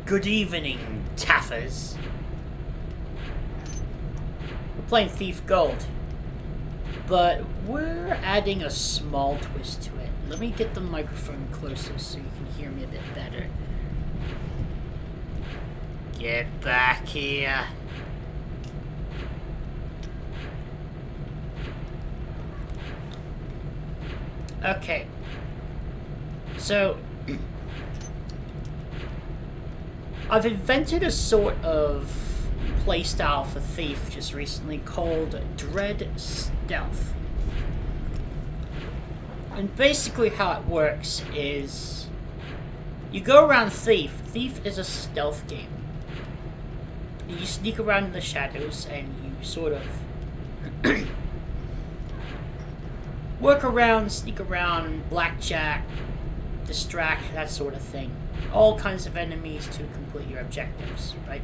Good evening, Taffers. We're playing Thief Gold, but we're adding a small twist to it. Let me get the microphone closer so you can hear me a bit better. Get back here. Okay. So, I've invented a sort of playstyle for Thief just recently called Dread Stealth. And basically how it works is you go around Thief. Thief is a stealth game. You sneak around in the shadows and you sort of work around, sneak around, blackjack, distract, that sort of thing. All kinds of enemies to complete your objectives, right?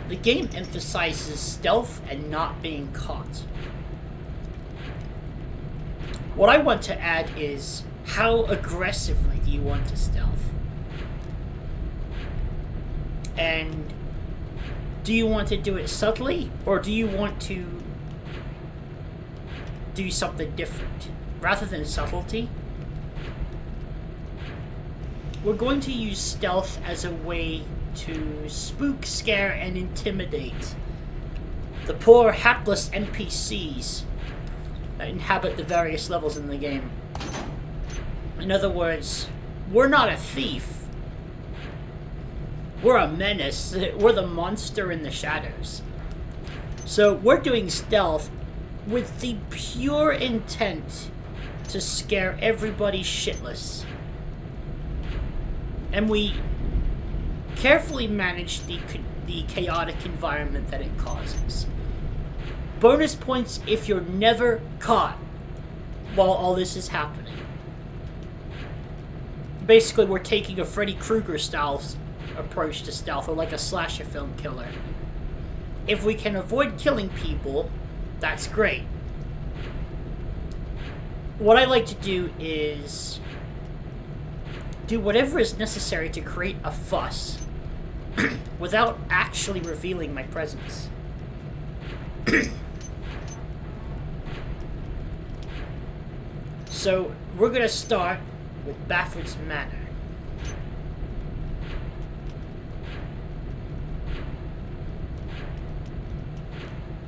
The game emphasizes stealth and not being caught. What I want to add is, how aggressively do you want to stealth? And do you want to do it subtly, or do you want to do something different? Rather than subtlety, we're going to use stealth as a way to spook, scare, and intimidate the poor, hapless NPCs that inhabit the various levels in the game. In other words, we're not a thief. We're a menace. We're the monster in the shadows. So we're doing stealth with the pure intent to scare everybody shitless. And we carefully manage the chaotic environment that it causes. Bonus points if you're never caught while all this is happening. Basically, we're taking a Freddy Krueger style approach to stealth, or like a slasher film killer. If we can avoid killing people, that's great. What I like to do is do whatever is necessary to create a fuss without actually revealing my presence. So we're gonna start with Baffert's Manor.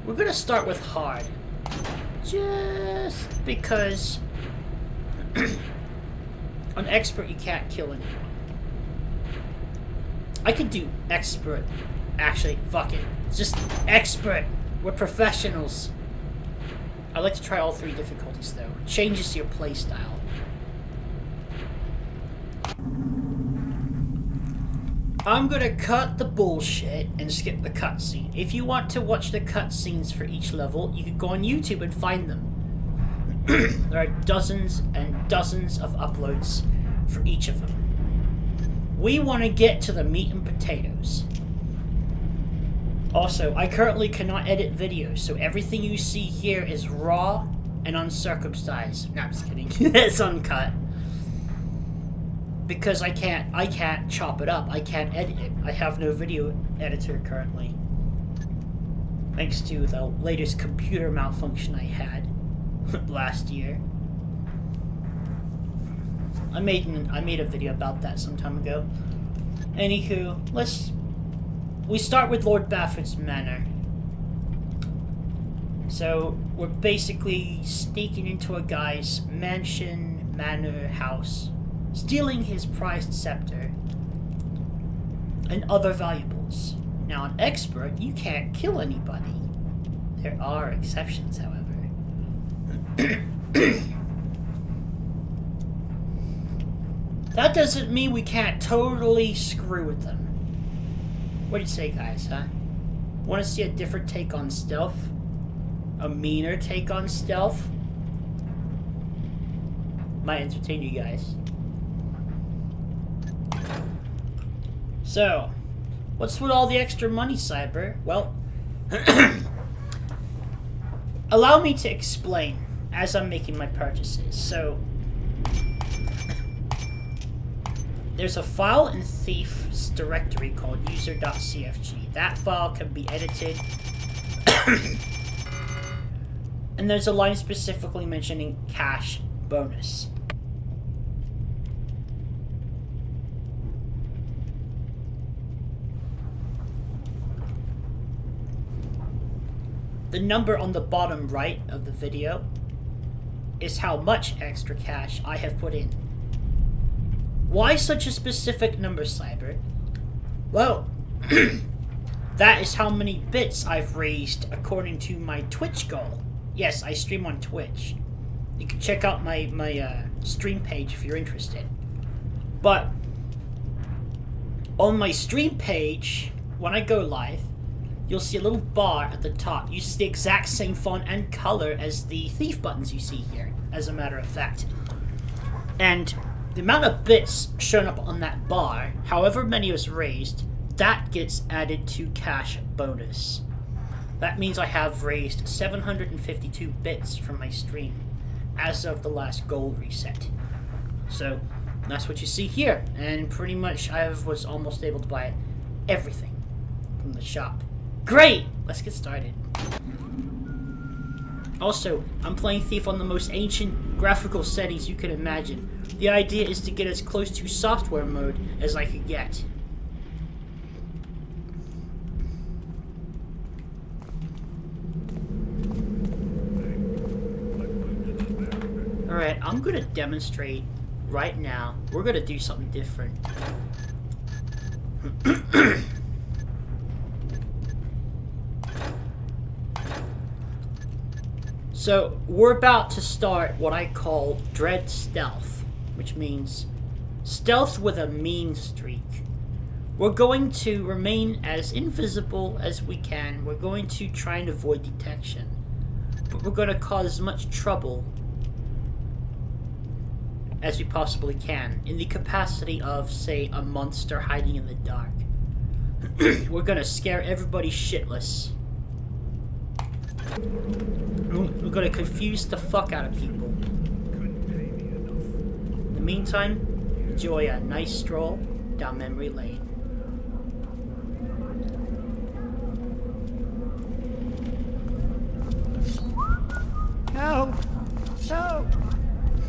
We're gonna start with hard, just because on expert you can't kill anyone. I could do expert. Actually, fuck it. It's just expert. We're professionals. I like to try all three difficulties though. It changes your playstyle. I'm gonna cut the bullshit and skip the cutscene. If you want to watch the cutscenes for each level, you can go on YouTube and find them. There are dozens and dozens of uploads for each of them. We want to get to the meat and potatoes. Also, I currently cannot edit videos, so everything you see here is raw and uncircumcised. No, I'm just kidding. It's uncut. Because I can't chop it up. I can't edit it. I have no video editor currently. Thanks to the latest computer malfunction I had last year. I made a video about that some time ago. Anywho, we start with Lord Baffert's Manor. So we're basically sneaking into a guy's mansion, manor, house, stealing his prized scepter and other valuables. Now, an expert, you can't kill anybody. There are exceptions, however. That doesn't mean we can't totally screw with them. What do you say, guys, huh? Want to see a different take on stealth? A meaner take on stealth? Might entertain you guys. So, what's with all the extra money, Cyber? Well, allow me to explain as I'm making my purchases. So, there's a file in Thief's directory called user.cfg. That file can be edited. And there's a line specifically mentioning cash bonus. The number on the bottom right of the video is how much extra cash I have put in. Why such a specific number, Cyber? Well, that is how many bits I've raised according to my Twitch goal. Yes, I stream on Twitch. You can check out my stream page if you're interested. But on my stream page, when I go live, you'll see a little bar at the top. Uses the exact same font and color as the Thief buttons you see here, as a matter of fact. And the amount of bits shown up on that bar, however many was raised, that gets added to cash bonus. That means I have raised 752 bits from my stream as of the last goal reset. So that's what you see here, and pretty much I was almost able to buy everything from the shop. Great! Let's get started. Also, I'm playing Thief on the most ancient graphical settings you can imagine. The idea is to get as close to software mode as I could get. Alright, I'm gonna demonstrate right now. We're gonna do something different. So, we're about to start what I call Dread Stealth, which means stealth with a mean streak. We're going to remain as invisible as we can. We're going to try and avoid detection. But we're going to cause as much trouble as we possibly can, in the capacity of, say, a monster hiding in the dark. We're going to scare everybody shitless. We're gonna confuse the fuck out of people. In the meantime, enjoy a nice stroll down memory lane. No! No!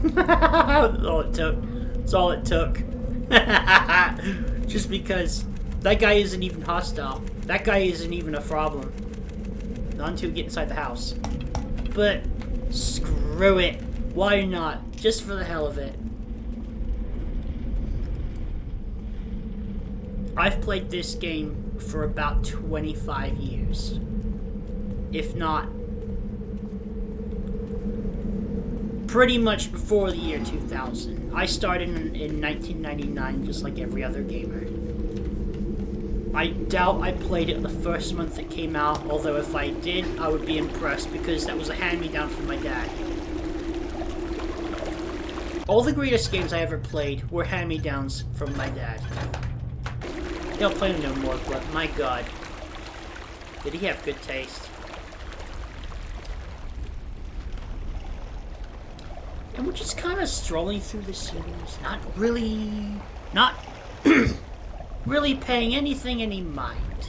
That's all it took. That's all it took. Just because that guy isn't even hostile. That guy isn't even a problem. Not until we get inside the house. But screw it. Why not? Just for the hell of it. I've played this game for about 25 years. If not, pretty much before the year 2000. I started in 1999 just like every other gamer. I doubt I played it the first month it came out, although if I did, I would be impressed because that was a hand-me-down from my dad. All the greatest games I ever played were hand-me-downs from my dad. They don't play them no more, but my god, did he have good taste. And we're just kind of strolling through the series, not really paying anything any mind.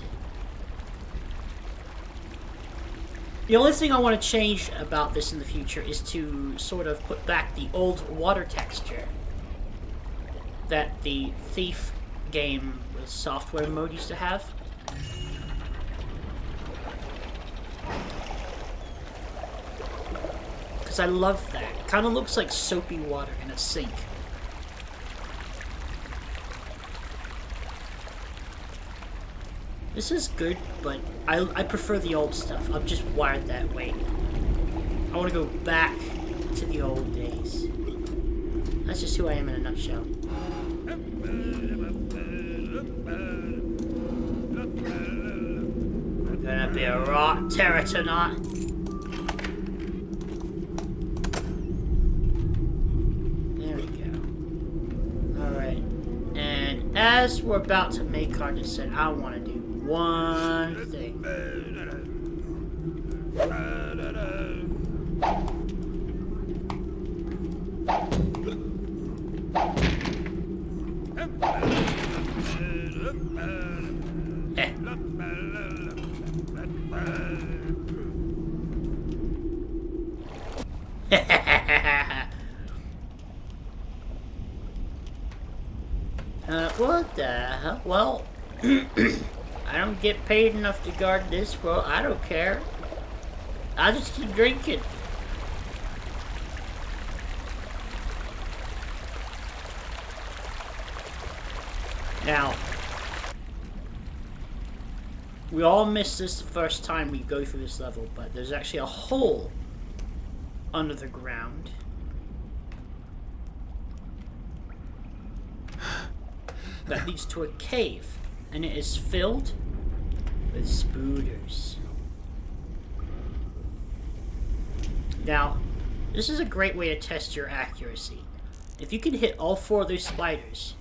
The only thing I want to change about this in the future is to sort of put back the old water texture that the Thief game with software mode used to have. Because I love that. It kind of looks like soapy water in a sink. This is good, but I prefer the old stuff. I'm just wired that way. I want to go back to the old days. That's just who I am in a nutshell. I'm gonna be a rock terror tonight. There we go. Alright. And as we're about to make our descent, I want to do one thing. What the hell? Well, I don't get paid enough to guard this. Well, I don't care. I'll just keep drinking. Now, we all miss this the first time we go through this level, but there's actually a hole under the ground. That leads to a cave, and it is filled with spooters. Now, this is a great way to test your accuracy. If you can hit all 4 of those spiders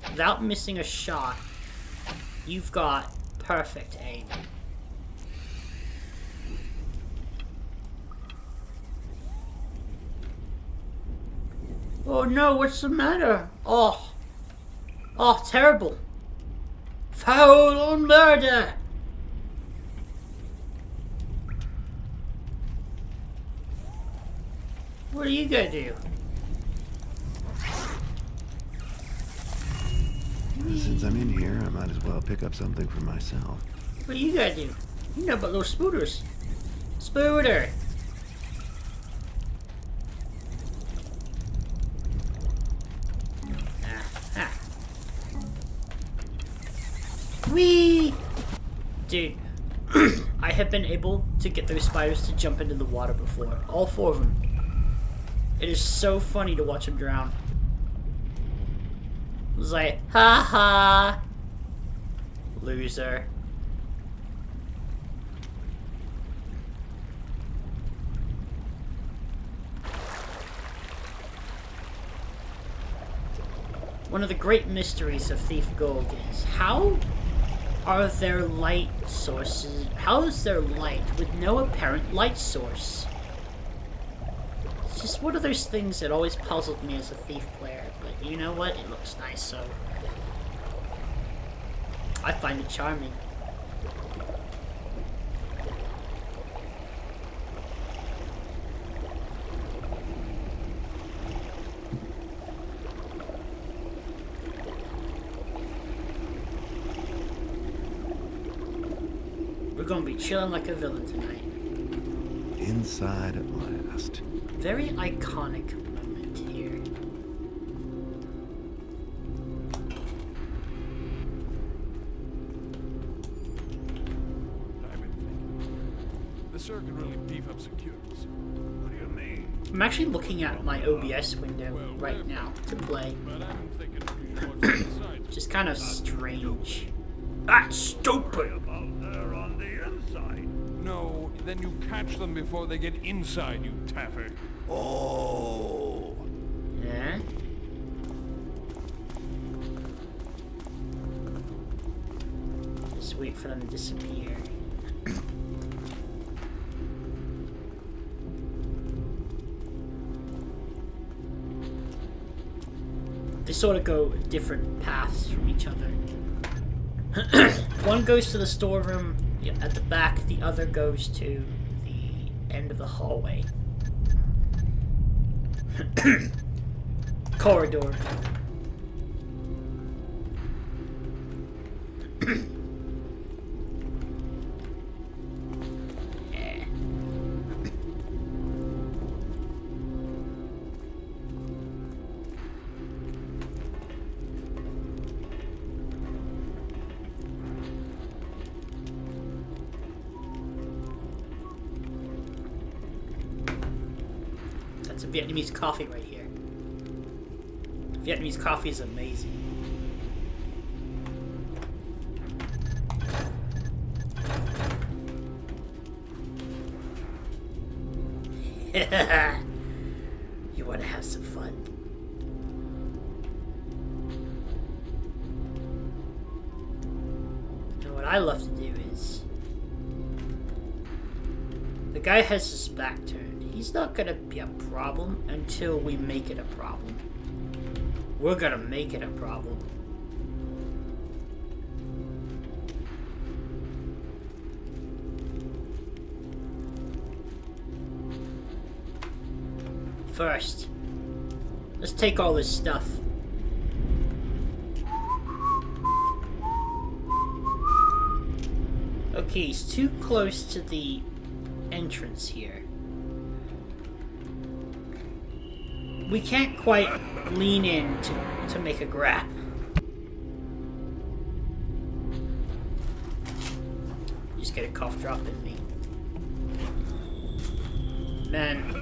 without missing a shot, you've got perfect aim. Oh no, what's the matter? Oh, terrible. Foul on murder. What are you gonna do? Since I'm in here, I might as well pick up something for myself. What are you gonna do? You know about those spooters. Spooter! Ah. Whee! Dude, I have been able to get those spiders to jump into the water before. All 4 of them. It is so funny to watch them drown. It was like, ha ha! Loser. One of the great mysteries of Thief Gold is how are there light sources? How is there light with no apparent light source? It's just one of those things that always puzzled me as a Thief player, but you know what? It looks nice, so I find it charming. We're gonna be chilling like a villain tonight. Inside at last. Very iconic moment here. I've been thinking. The circuit really beef up security. What do you mean? I'm actually looking at my OBS window right now to play. But I'm thinking you should watch inside. Which is kind of strange. That's stupid! About there on the inside. No, then you catch them before they get inside, you taffer. Oh. Yeah? Just wait for them to disappear. They sort of go different paths from each other. One goes to the storeroom at the back, the other goes to the end of the hallway. Corridor. Yeah. That's a Vietnamese coffee right here. Vietnamese coffee is amazing. You want to have some fun? And what I love to do is... The guy has his back turned. He's not gonna be a problem until we make it a problem. We're gonna make it a problem. first. Let's take all this stuff. Okay, he's too close to the entrance here. We can't quite lean in to make a grab. Just get a cough drop in me. Man.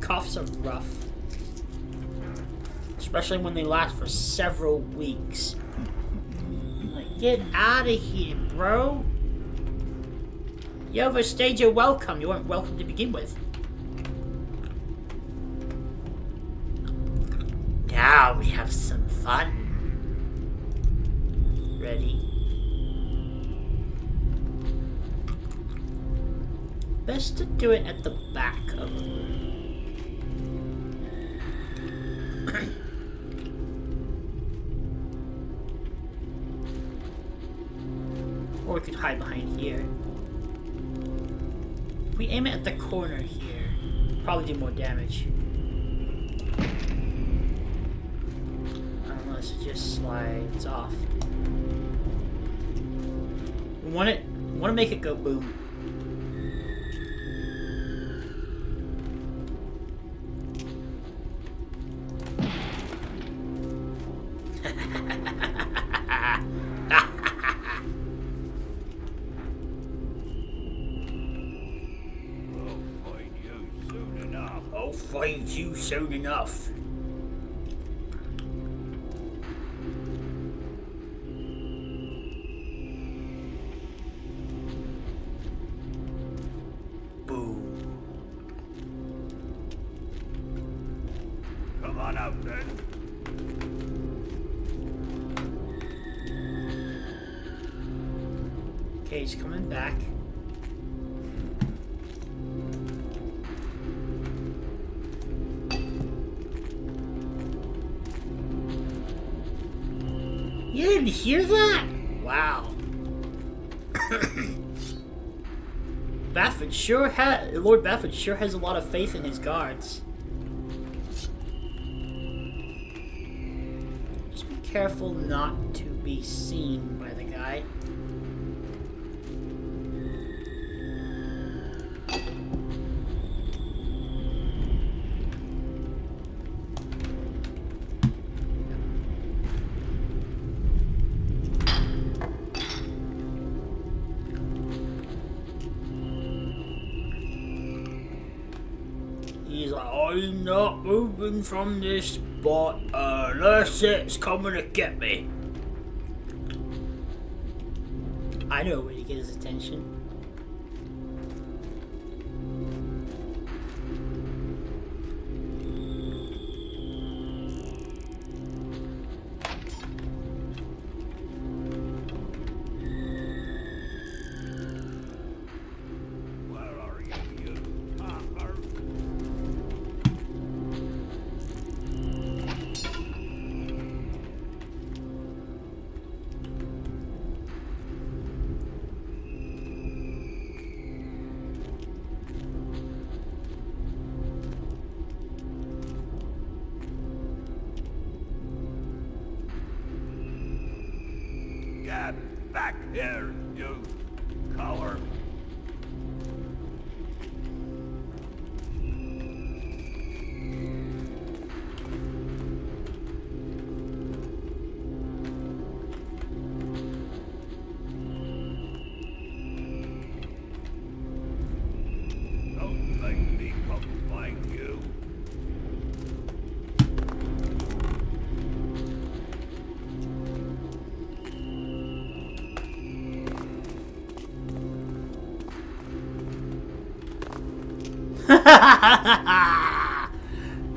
Coughs are rough. Especially when they last for several weeks. Like, get out of here, bro. You overstayed your welcome. You weren't welcome to begin with. Now we have some fun. Ready? Best to do it at the back of the room. Or we could hide behind here. If we aim it at the corner here, probably do more damage. Unless it just slides off. We want to make it go boom. I'll find you soon enough. Boom. Come on out then. Okay, he's coming back. You didn't hear that? Wow. Lord Bafford sure has a lot of faith in his guards. Just be careful not to be seen by the guy. He's like, I'm not moving from this spot unless it's coming to get me. I know a way to get his attention. Get back here, you coward! Don't make me come find you.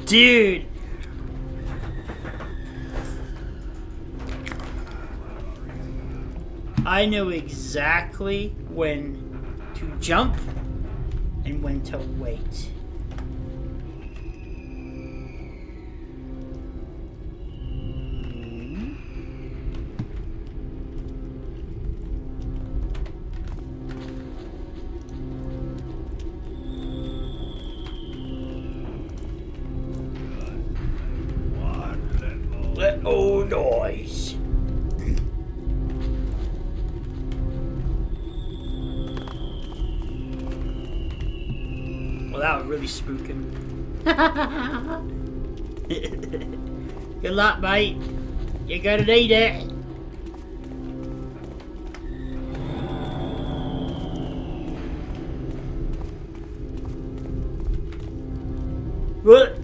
Dude. I know exactly when to jump and when to wait. old noise. Well, that would really spook him. Good luck, mate. You're gonna need it. What?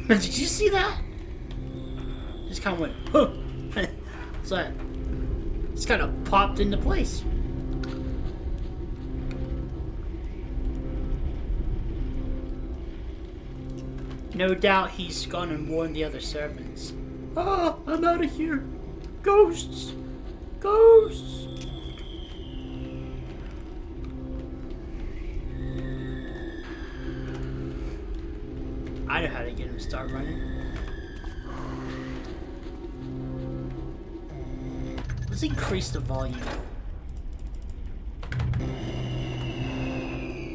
Did you see that? Just kind of went, huh. So, it's kind of popped into place. No doubt he's gone and warned the other servants. Oh, I'm out of here. Ghosts! Ghosts! I know how to get him to start running. Let's increase the volume.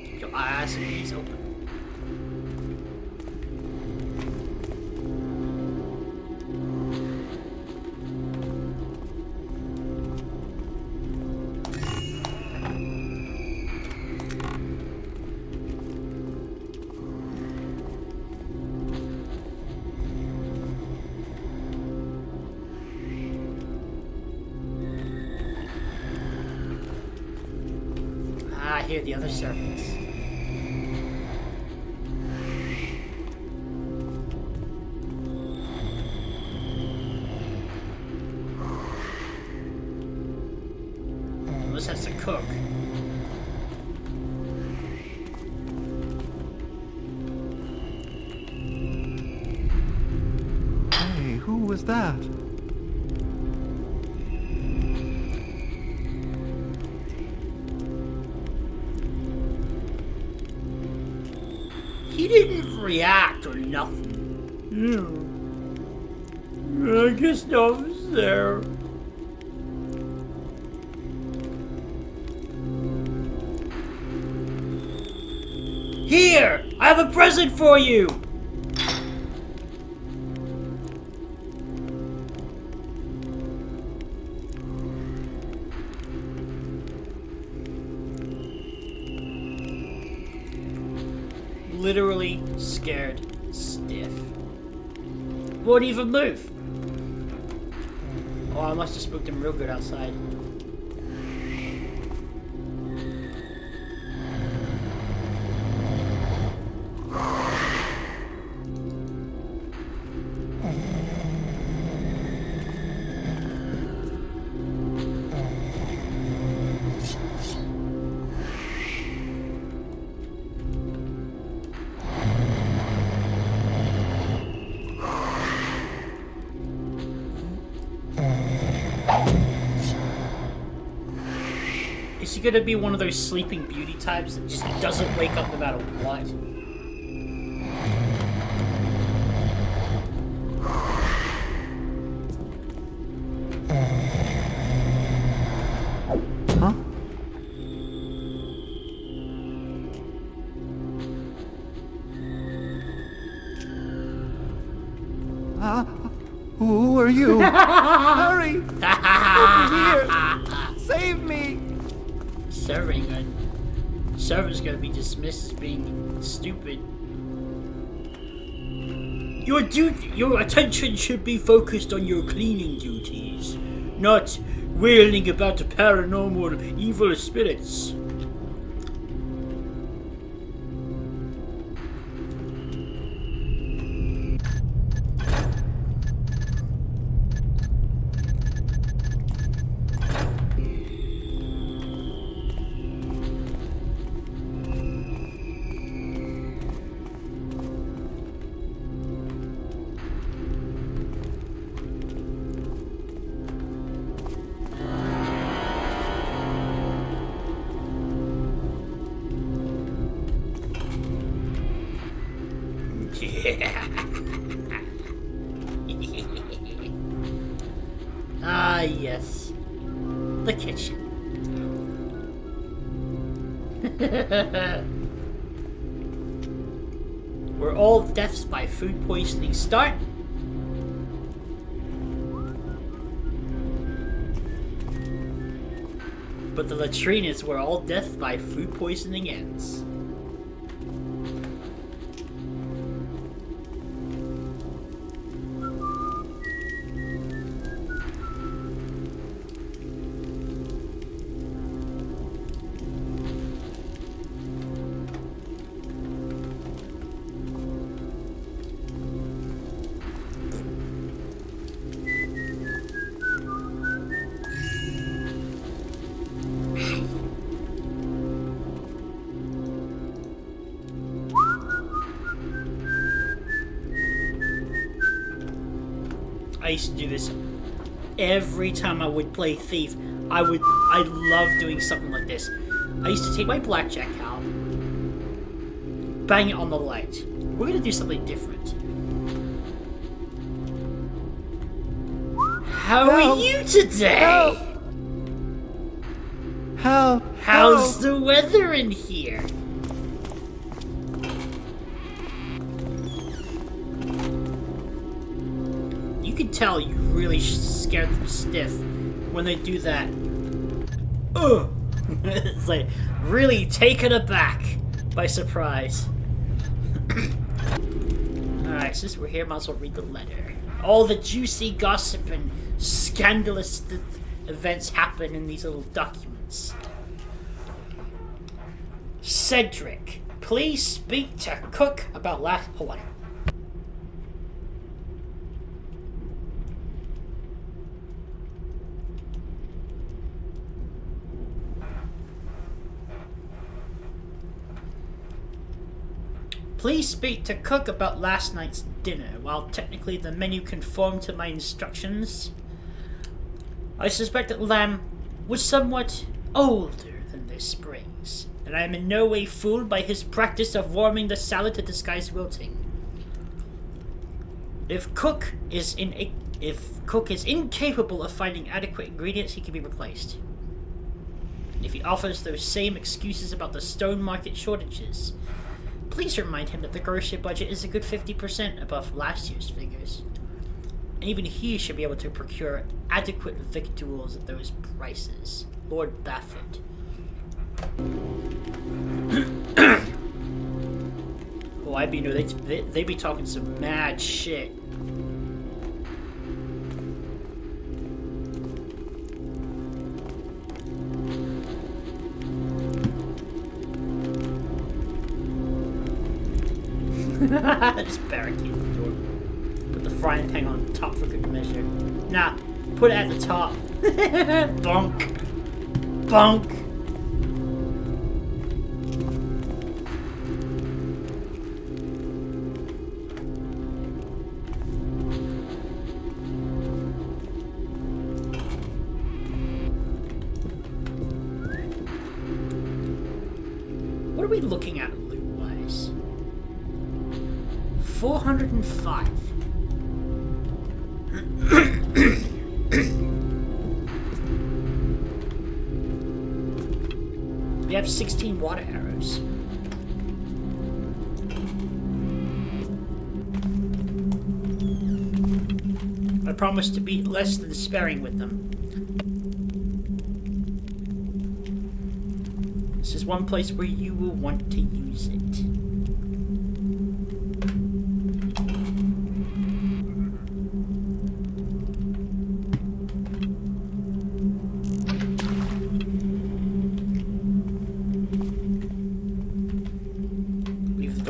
Keep your eyes and ears open. I hear the other servants. Unless that's the cook. Hey, who was that? He didn't react or nothing. I guess no one's there. Here! I have a present for you! Literally scared stiff. Won't even move. Oh, I must have spooked him real good outside. Is he gonna be one of those sleeping beauty types that just doesn't wake up no matter what? Huh? Who are you? Hurry! Over here! Save me! Servant's gonna be dismissed as being stupid. Your attention should be focused on your cleaning duties, not wailing about the paranormal evil spirits. Ah, yes. The kitchen. where all deaths by food poisoning start. But the latrine is where all death by food poisoning ends. I used to do this every time I would play Thief. I love doing something like this. I used to take my blackjack out, bang it on the light. We're gonna do something different. How are you today? How's the weather in here? You can tell you really scared them stiff when they do that. Ugh! It's like really taken aback by surprise. Alright, since we're here, might as well read the letter. All the juicy gossip and scandalous events happen in these little documents. Cedric, please speak to Cook about last. Hold on. Please speak to Cook about last night's dinner. While technically the menu conformed to my instructions, I suspect that lamb was somewhat older than their springs, and I am in no way fooled by his practice of warming the salad to disguise wilting. If Cook is incapable of finding adequate ingredients, he can be replaced. If he offers those same excuses about the stone market shortages, please remind him that the grocery budget is a good 50% above last year's figures. And even he should be able to procure adequate victuals at those prices. Lord Baffert. Oh, I be no, they be talking some mad shit. Just barricade the door. Put the frying pan on top for good measure. Nah, put it at the top. Bonk. Bonk. What are we looking at loot-wise? 405. We have 16 water arrows. I promise to be less than sparing with them. This is one place where you will want to use it.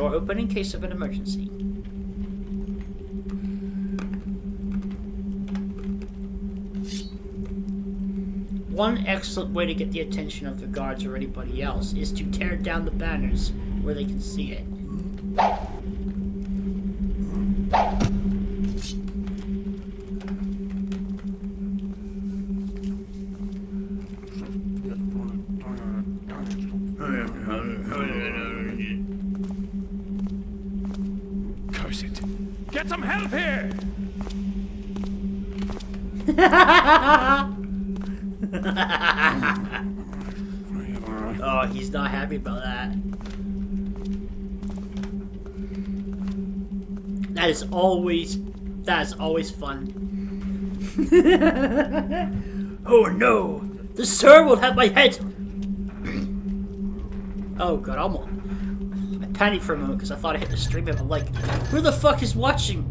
Open in case of an emergency. One excellent way to get the attention of the guards or anybody else is to tear down the banners where they can see it. Get some help here! Oh, he's not happy about that. That is always fun. Oh no! The sir will have my head! Oh god, I panicked for a moment because I thought I hit the stream and I'm like, who the fuck is watching?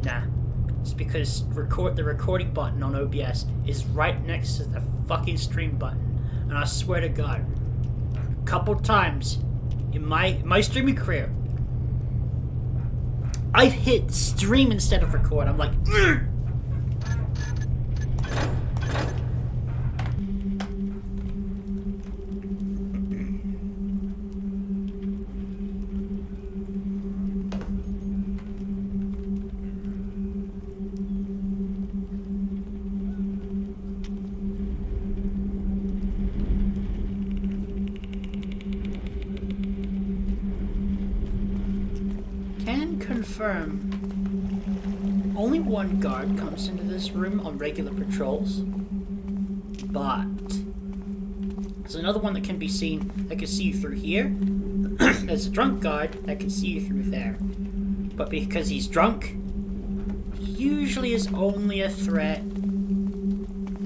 Nah. It's because the recording button on OBS is right next to the fucking stream button. And I swear to god, a couple times in my streaming career, I've hit stream instead of record. I'm like, ugh! Only one guard comes into this room on regular patrols, but there's another one that can be seen, that can see you through here. There's a drunk guard that can see you through there, but because he's drunk, he usually is only a threat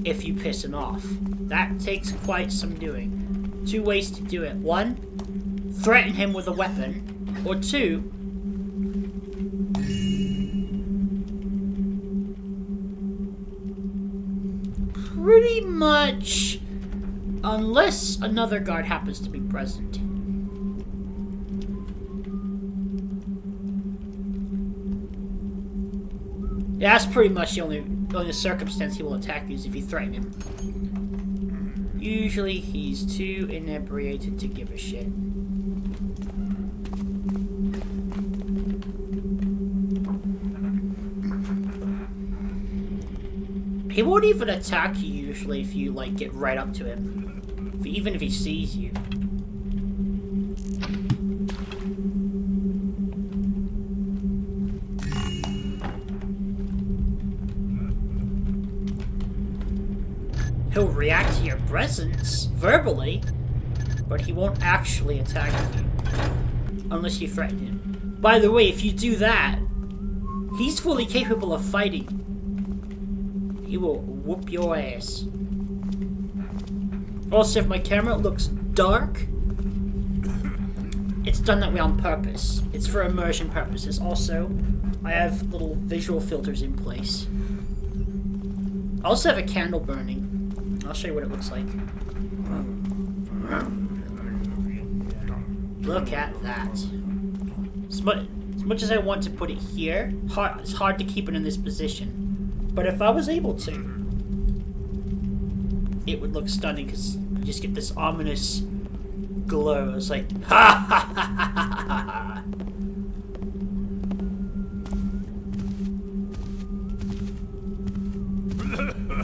if you piss him off. That takes quite some doing. 2 ways to do it. 1, threaten him with a weapon, or 2, pretty much, unless another guard happens to be present. Yeah, that's pretty much the only circumstance he will attack you is if you threaten him. Usually he's too inebriated to give a shit. He won't even attack you usually if you like get right up to him. Even if he sees you. He'll react to your presence verbally, but he won't actually attack you unless you threaten him. By the way, if you do that, he's fully capable of fighting. He will whoop your ass. Also, if my camera looks dark, it's done that way on purpose. It's for immersion purposes. Also, I have little visual filters in place. I also have a candle burning. I'll show you what it looks like. Look at that. As much as I want to put it here, it's hard to keep it in this position. But if I was able to, it would look stunning because you just get this ominous glow. It's like, ha ha ha ha ha ha.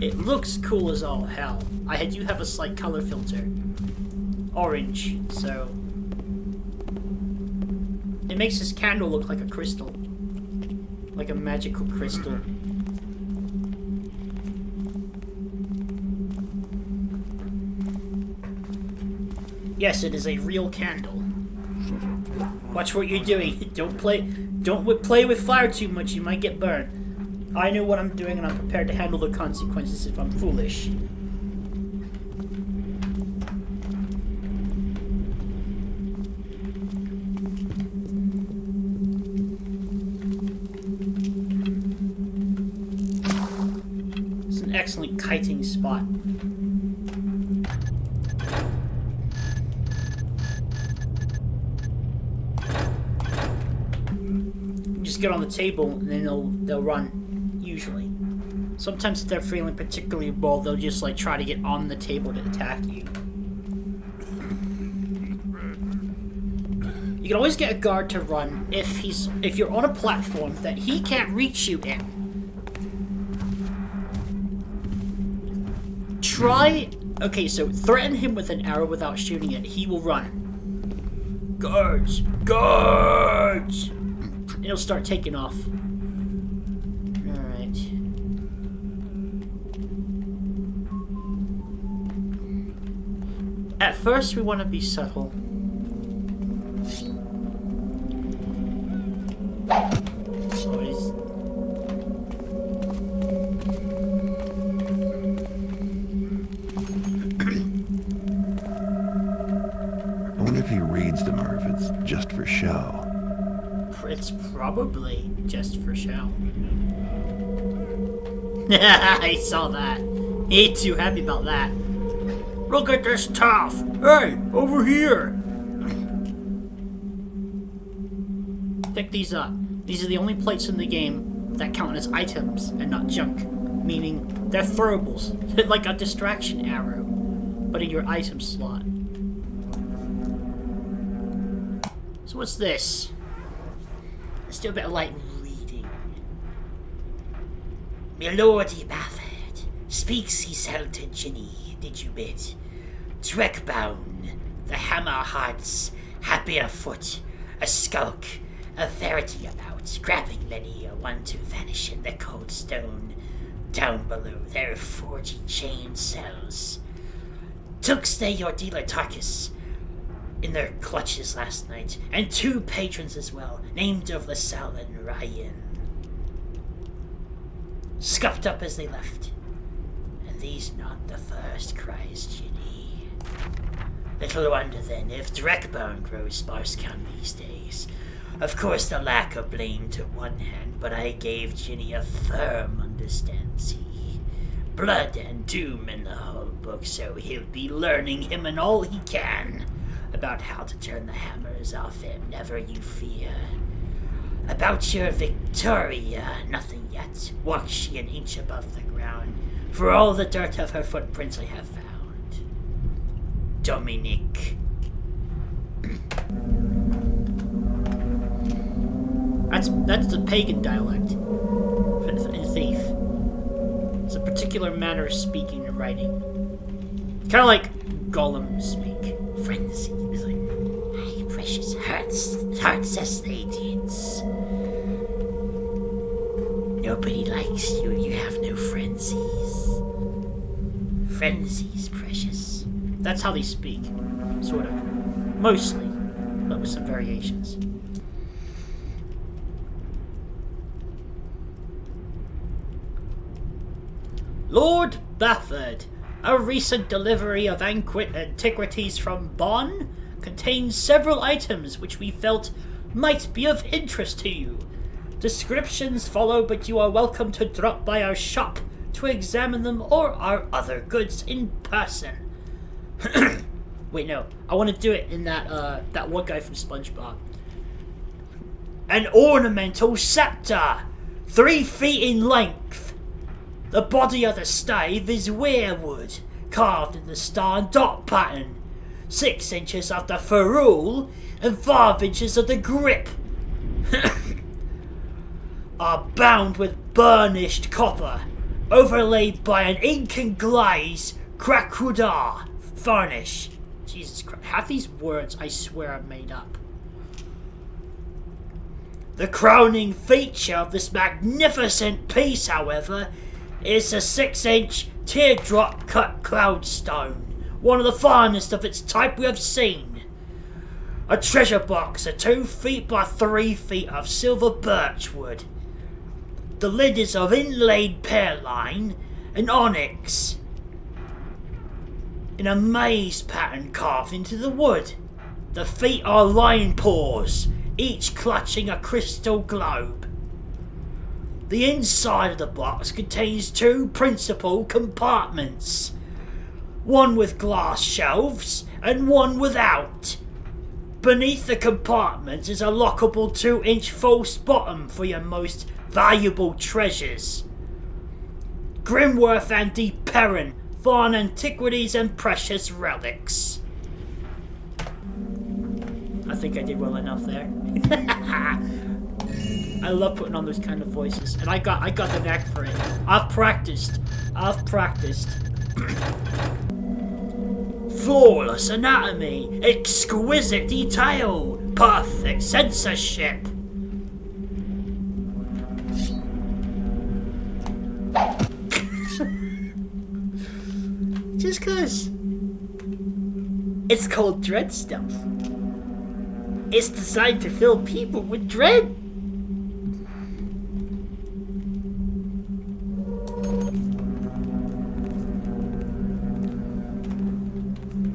It looks cool as all hell. I do have a slight color filter. Orange, so it makes this candle look like a crystal. Like a magical crystal. Yes, it is a real candle. Watch what you're doing. Don't play with fire too much, you might get burned. I know what I'm doing and I'm prepared to handle the consequences if I'm foolish. It's an excellent kiting spot. Just get on the table and then they'll run. Usually. Sometimes if they're feeling particularly bold, they'll just like try to get on the table to attack you. You can always get a guard to run if you're on a platform that he can't reach you in. Okay, so threaten him with an arrow without shooting it. He will run. Guards! Guards! It'll start taking off. Alright. At first, we want to be subtle. show. It's probably just for show. I saw that. He ain't too happy about that. Look at this tough. Hey, over here. Pick these up. These are the only plates in the game that count as items and not junk. Meaning they're throwables. Like a distraction arrow, but in your item slot. So what's this? Let's do a bit of light reading. Milordy Bafford, speaks he sell to Ginny, did you bid? Dreckbound, the hammer hearts, happy afoot, a skulk, a verity about, grabbing many a one to vanish in the cold stone, down below their forgy chain cells. Took's they your dealer Tarkus in their clutches last night, and 2 patrons as well, named of LaSalle and Ryan. Scuffed up as they left, and these not the first, cries Ginny. Little wonder then if Dreckbone grows sparse come these days. Of course the lack of blame to one hand, but I gave Ginny a firm understanding. Blood and doom in the whole book, so he'll be learning him and all he can about how to turn the hammers off him, never you fear. About your Victoria, nothing yet. Walks she an inch above the ground, for all the dirt of her footprints I have found. Dominic. That's the pagan dialect. Thief. It's a particular manner of speaking and writing. Kind of like Gollum speak. Frenzy. It's like, hey, precious hearts as they did. Nobody likes you. You have no frenzies. Frenzies, precious. That's how they speak. Sort of. Mostly. But with some variations. Lord Bafford, a recent delivery of antiquities from Bonn contains several items which we felt might be of interest to you. Descriptions follow, but you are welcome to drop by our shop to examine them or our other goods in person. Wait, no. I want to do it in that one guy from SpongeBob. An ornamental scepter, 3 feet in length. The body of the stave is weirwood, carved in the star and dot pattern. 6 inches of the ferrule and 5 inches of the grip are bound with burnished copper, overlaid by an ink and glaze cracudar varnish. Jesus Christ, half these words I swear are made up. The crowning feature of this magnificent piece, however, is a 6-inch teardrop cut cloudstone, one of the finest of its type we have seen. A treasure box of 2 feet by 3 feet of silver birchwood. The lid is of inlaid pearline and onyx, in a maze pattern carved into the wood. The feet are lion paws, each clutching a crystal globe. The inside of the box contains 2 principal compartments, one with glass shelves and one without. Beneath the compartments is a lockable 2-inch false bottom for your most valuable treasures. Grimworth and Deep Perrin, fine antiquities and precious relics. I think I did well enough there. I love putting on those kind of voices, and I got the knack for it. I've practiced. Flawless anatomy, exquisite detail, perfect censorship. Just cause it's called dread stuff. It's designed to fill people with dread.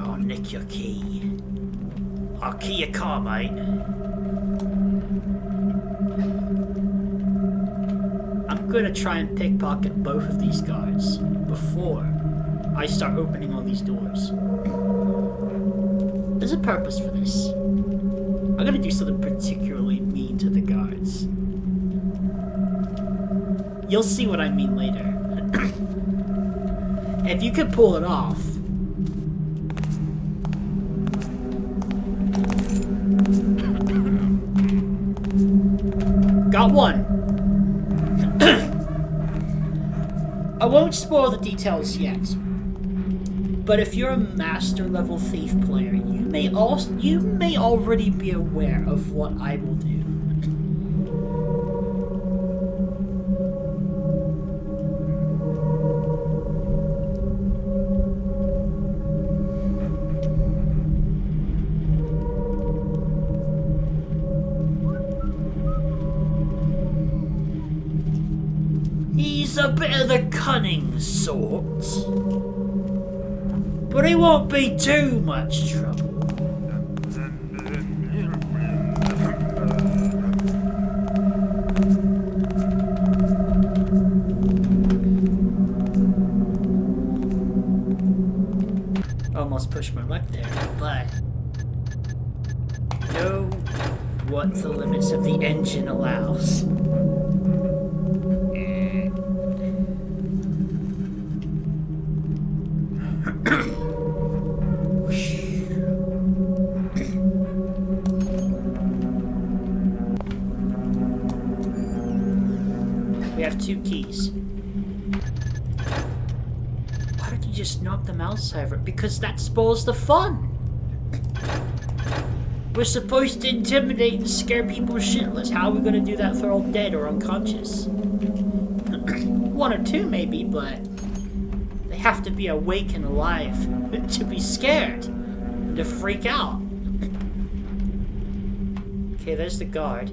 I'll nick your key. I'll key your car, mate. gonna try and pickpocket both of these guards before I start opening all these doors. There's a purpose for this. I'm gonna do something particularly mean to the guards. You'll see what I mean later. If you can pull it off. Got one. I won't spoil the details yet. But if you're a master level thief player, you may already be aware of what I will do. He's a bit of the cunning sort. But he won't be too much trouble. Almost pushed my luck there, but know what the limits of the engine allows. We have 2 keys. Why don't you just knock them outside of it? Because that spoils the fun. We're supposed to intimidate and scare people shitless. How are we going to do that if they're all dead or unconscious? 1 or 2 maybe, but they have to be awake and alive to be scared and to freak out. Okay, there's the guard.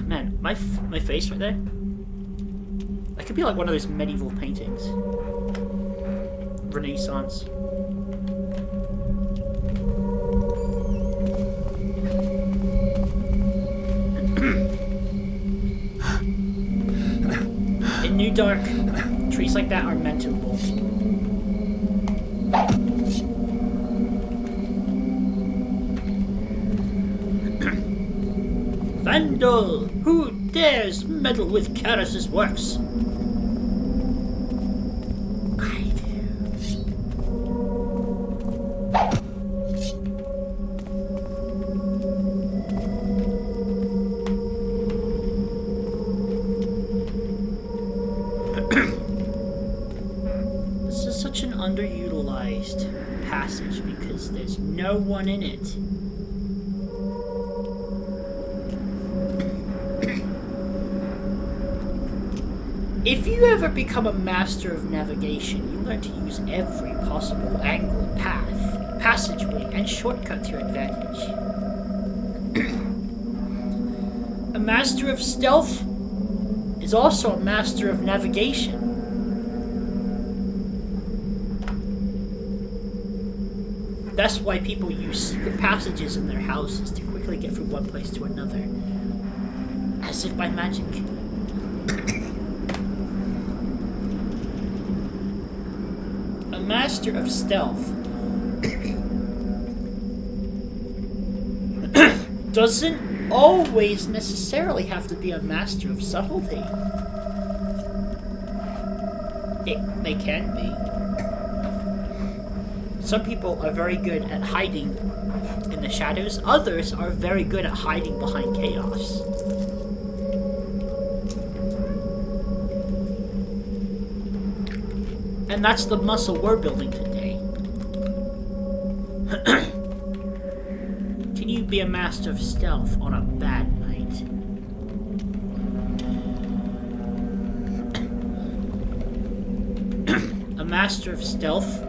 Man, my face right there? That could be like one of those medieval paintings. Renaissance. In New Dark, trees like that are mental. Vandal! Who dares meddle with Karis's works? I do. This is such an underutilized passage because there's no one in it. If you ever become a master of navigation, you learn to use every possible angle, path, passageway, and shortcut to your advantage. A master of stealth is also a master of navigation. That's why people use secret passages in their houses to quickly get from one place to another, as if by magic. Master of stealth doesn't always necessarily have to be a master of subtlety. They can be. Some people are very good at hiding in the shadows. Others are very good at hiding behind chaos. And that's the muscle we're building today. Can you be a master of stealth on a bad night? A master of stealth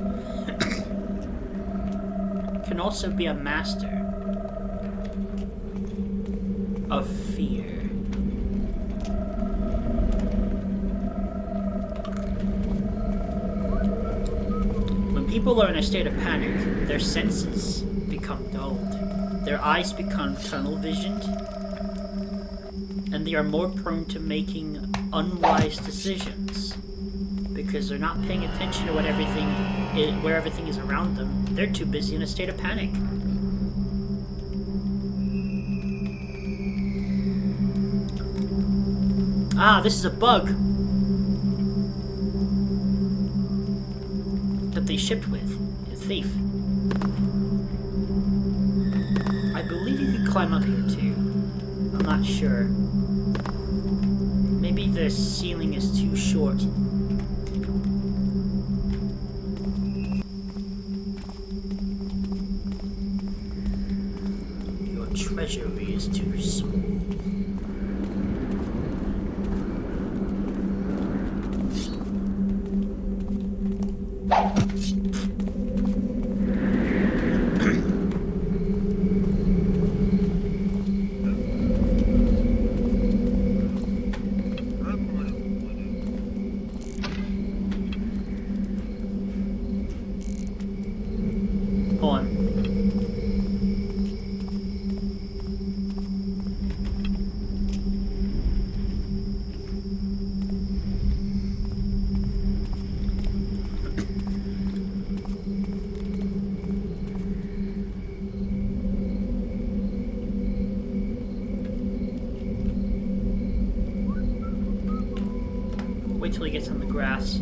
can also be a master of fear. people are in a state of panic, their senses become dulled. Their eyes become tunnel visioned, and they are more prone to making unwise decisions because they're not paying attention to where everything is around them. They're too busy in a state of panic. Ah, this is a bug that they shipped with. A thief. I believe you could climb up here too. I'm not sure. Maybe the ceiling is too short. Your treasury is too small. Wait till he gets on the grass.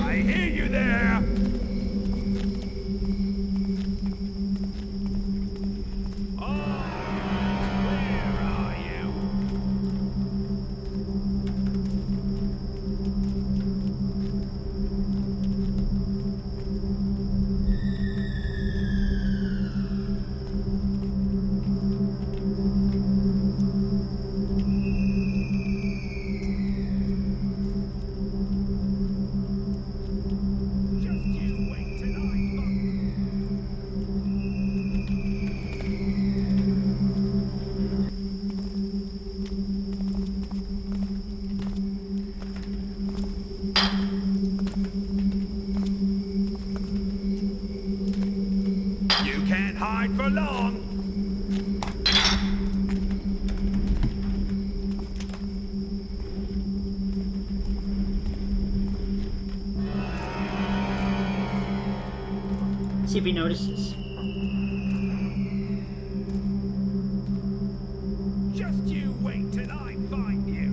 I hear you there! Oh, where are you? Just you wait till I come. You can't hide for long. See if he notices. Just you wait till I find you.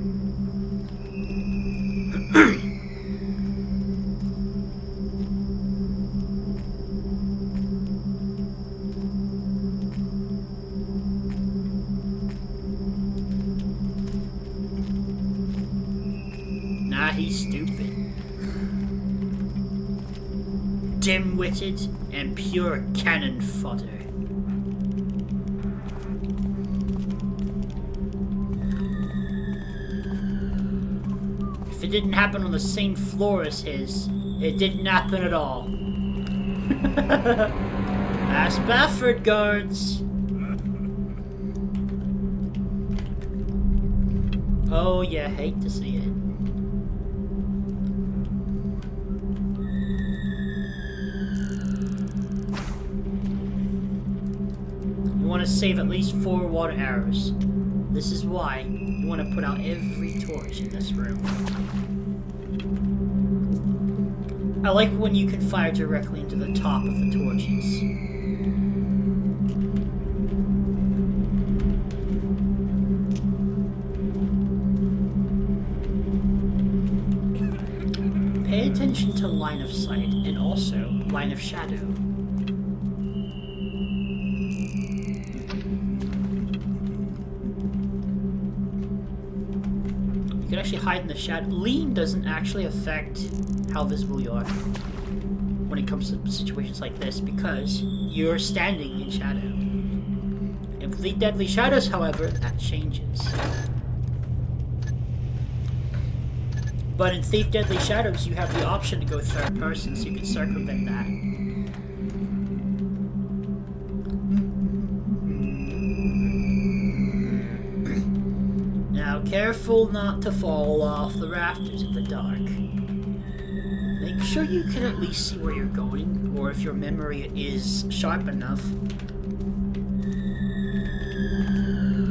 Nah, he's stupid. Dim-witted and pure cannon fodder. If it didn't happen on the same floor as his, it didn't happen at all. Ask Bafford guards. Oh yeah, hate to see it. You want to save at least 4 water arrows. This is why you want to put out every torch in this room. I like when you can fire directly into the top of the torches. Pay attention to line of sight and also line of shadow. You can actually hide in the shadow. Lean doesn't actually affect how visible you are when it comes to situations like this because you're standing in shadow. In Fleet Deadly Shadows, however, that changes. But in Thief Deadly Shadows, you have the option to go third person, so you can circumvent that. careful not to fall off the rafters in the dark. Make sure you can at least see where you're going, or if your memory is sharp enough,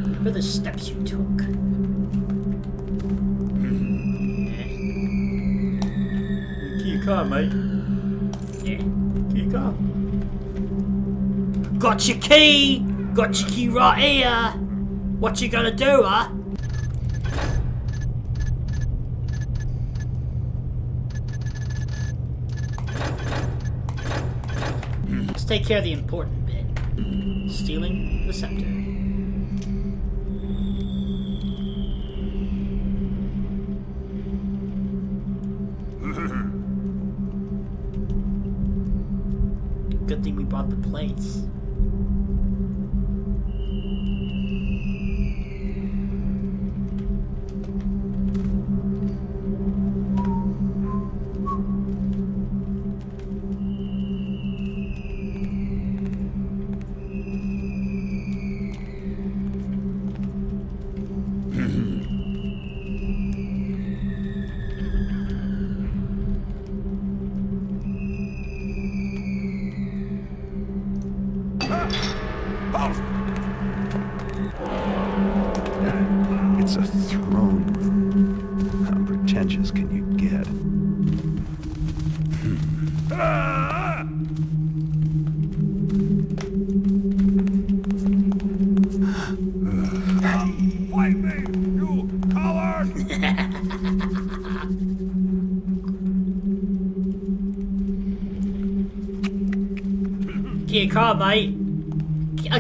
remember the steps you took. Key your car, mate. Yeah. Key your car. Got your key! Got your key right here! What you gonna do, huh? Let's take care of the important bit. Stealing the scepter. Good thing we brought the plates. It's a throne room. How pretentious can you get? Fight me, you coward! Key your car, mate.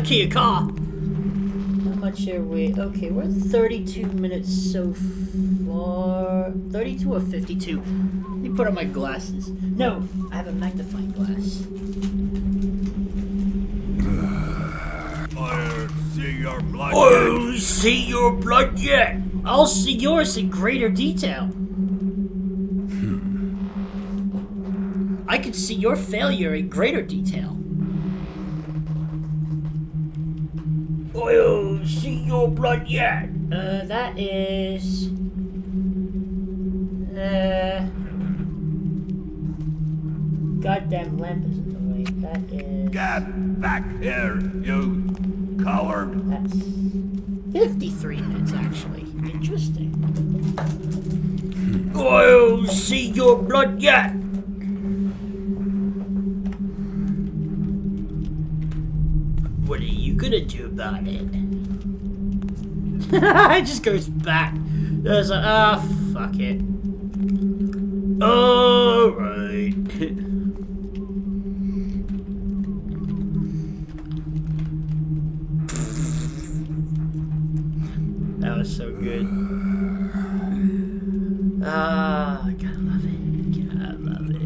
Key your car. How much are we? Okay, we're 32 minutes so far. 32 or 52? Let me put on my glasses. No, I have a magnifying glass. I'll see your blood. I'll see your blood yet. I'll see yours in greater detail. I can see your failure in greater detail. I'll see your blood yet. That is... Goddamn lamp is in the way. That is... Get back here, you coward! That's 53 minutes, actually. Interesting. I'll see your blood yet. What are you gonna do about it? It just goes back. There's like, ah, fuck it. Alright. That was so good. Ah, I gotta love it. Gotta love it.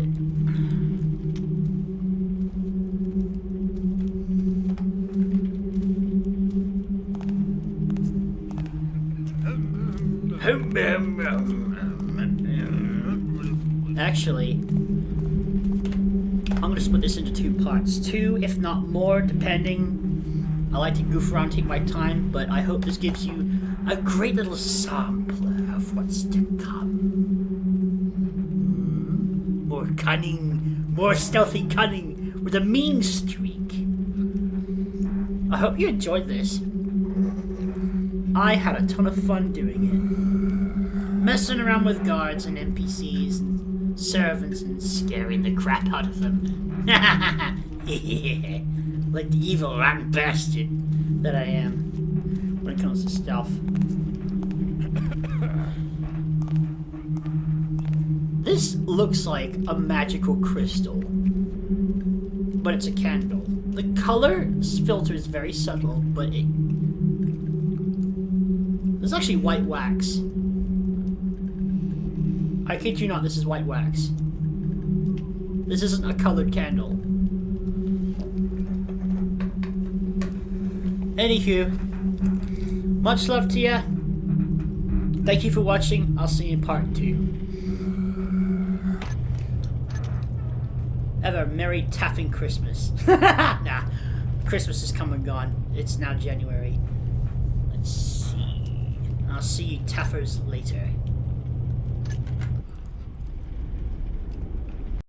Actually, I'm gonna split this into 2 parts. 2, if not more, depending. I like to goof around, take my time, but I hope this gives you a great little sampler of what's to come. More cunning, more stealthy cunning with a mean streak. I hope you enjoyed this. I had a ton of fun doing it. Messing around with guards and NPCs and servants and scaring the crap out of them. Like the evil rotten bastard that I am when it comes to stealth. This looks like a magical crystal, but it's a candle. The color filter is very subtle, but it's actually white wax. I kid you not, this is white wax. This isn't a colored candle. Anywho, much love to ya. Thank you for watching. I'll see you in part 2. Have a merry taffing Christmas. Nah, Christmas is come and gone. It's now January. Let's see. I'll see you taffers later.